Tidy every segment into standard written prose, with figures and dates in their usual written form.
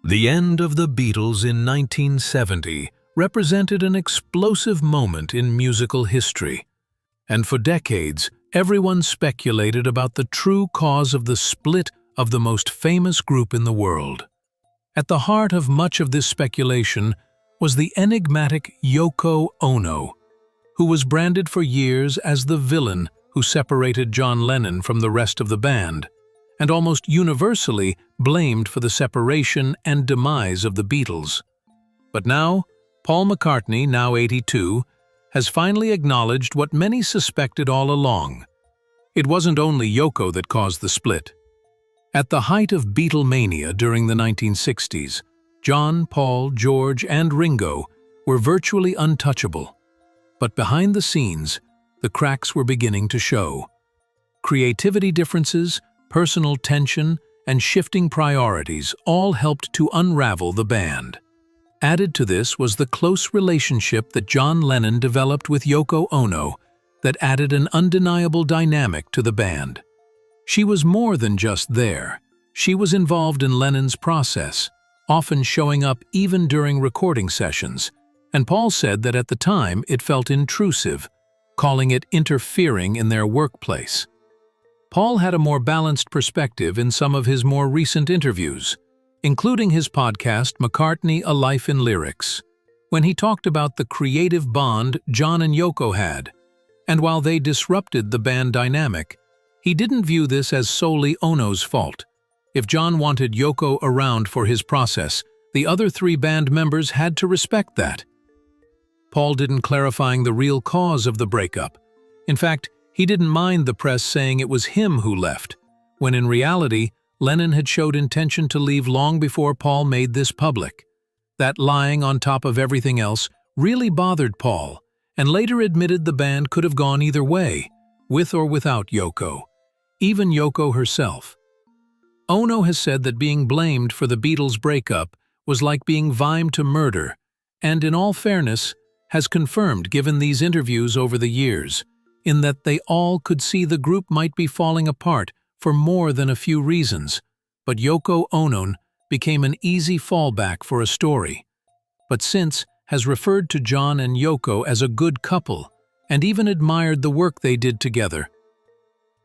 The end of the Beatles in 1970 represented an explosive moment in musical history, and for decades, everyone speculated about the true cause of the split of the most famous group in the world. At the heart of much of this speculation was the enigmatic Yoko Ono, who was branded for years as the villain who separated John Lennon from the rest of the band, and almost universally blamed for the separation and demise of the Beatles. But now, Paul McCartney, now 82, has finally acknowledged what many suspected all along. It wasn't only Yoko that caused the split. At the height of Beatlemania during the 1960s, John, Paul, George, and Ringo were virtually untouchable. But behind the scenes, the cracks were beginning to show. Creativity differences, personal tension, and shifting priorities all helped to unravel the band. Added to this was the close relationship that John Lennon developed with Yoko Ono that added an undeniable dynamic to the band. She was more than just there. She was involved in Lennon's process, often showing up even during recording sessions, and Paul said that at the time it felt intrusive, calling it interfering in their workplace. Paul had a more balanced perspective in some of his more recent interviews, including his podcast McCartney: A Life in Lyrics, when he talked about the creative bond John and Yoko had. And while they disrupted the band dynamic, he didn't view this as solely Ono's fault. If John wanted Yoko around for his process, the other three band members had to respect that. Paul didn't clarifying the real cause of the breakup. In fact, he didn't mind the press saying it was him who left, when in reality, Lennon had showed intention to leave long before Paul made this public. That lying on top of everything else really bothered Paul, and later admitted the band could have gone either way, with or without Yoko, even Yoko herself. Ono has said that being blamed for the Beatles' breakup was like being vimed to murder, and in all fairness, has confirmed given these interviews over the years, in that they all could see the group might be falling apart for more than a few reasons, but Yoko Ono became an easy fallback for a story. But since has referred to John and Yoko as a good couple, and even admired the work they did together.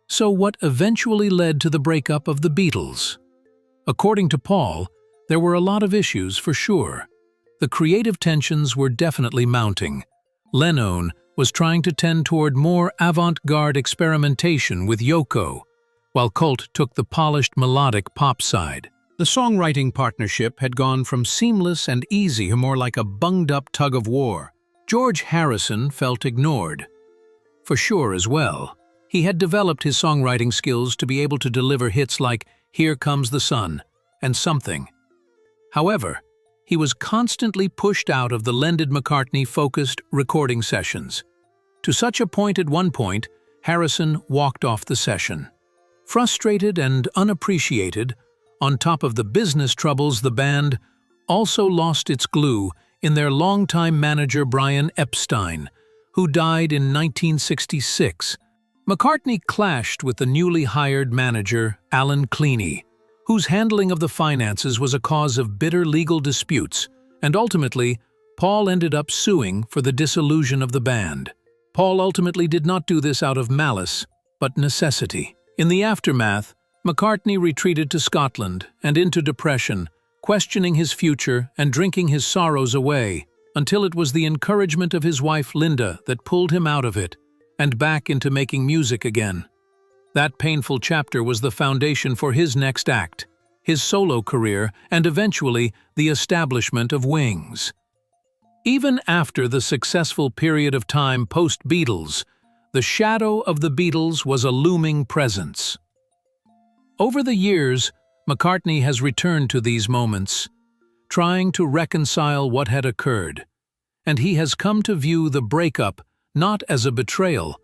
So what eventually led to the breakup of the Beatles? According to Paul, there were a lot of issues for sure. The creative tensions were definitely mounting. Lennon was trying to tend toward more avant-garde experimentation with Yoko, while Colt took the polished melodic pop side. The songwriting partnership had gone from seamless and easy to more like a bunged-up tug-of-war. George Harrison felt ignored. For sure as well, he had developed his songwriting skills to be able to deliver hits like Here Comes the Sun and Something. However, he was constantly pushed out of the Lennon-McCartney-focused recording sessions. To such a point at one point, Harrison walked off the session. Frustrated and unappreciated, on top of the business troubles, the band also lost its glue in their longtime manager Brian Epstein, who died in 1966. McCartney clashed with the newly hired manager Alan Cleaney, whose handling of the finances was a cause of bitter legal disputes, and ultimately, Paul ended up suing for the dissolution of the band. Paul ultimately did not do this out of malice, but necessity. In the aftermath, McCartney retreated to Scotland and into depression, questioning his future and drinking his sorrows away, until it was the encouragement of his wife Linda that pulled him out of it and back into making music again. That painful chapter was the foundation for his next act, his solo career, and eventually the establishment of Wings. Even after the successful period of time post-Beatles, the shadow of the Beatles was a looming presence. Over the years, McCartney has returned to these moments, trying to reconcile what had occurred, and he has come to view the breakup not as a betrayal,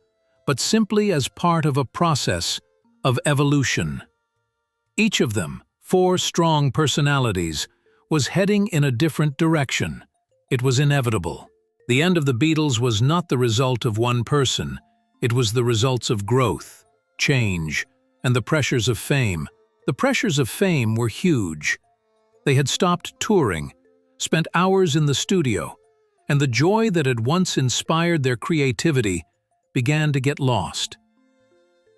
but simply as part of a process of evolution. Each of them, 4 strong personalities, was heading in a different direction. It was inevitable. The end of the Beatles was not the result of one person. It was the results of growth, change, and the pressures of fame. The pressures of fame were huge. They had stopped touring, spent hours in the studio, and the joy that had once inspired their creativity began to get lost.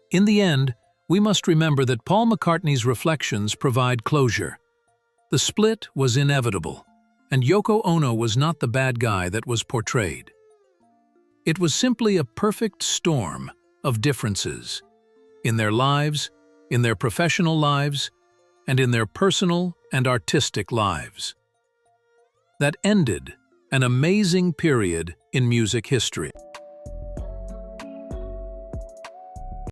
In the end, we must remember that Paul McCartney's reflections provide closure. The split was inevitable, and Yoko Ono was not the bad guy that was portrayed. It was simply a perfect storm of differences in their lives, in their professional lives, and in their personal and artistic lives. That ended an amazing period in music history.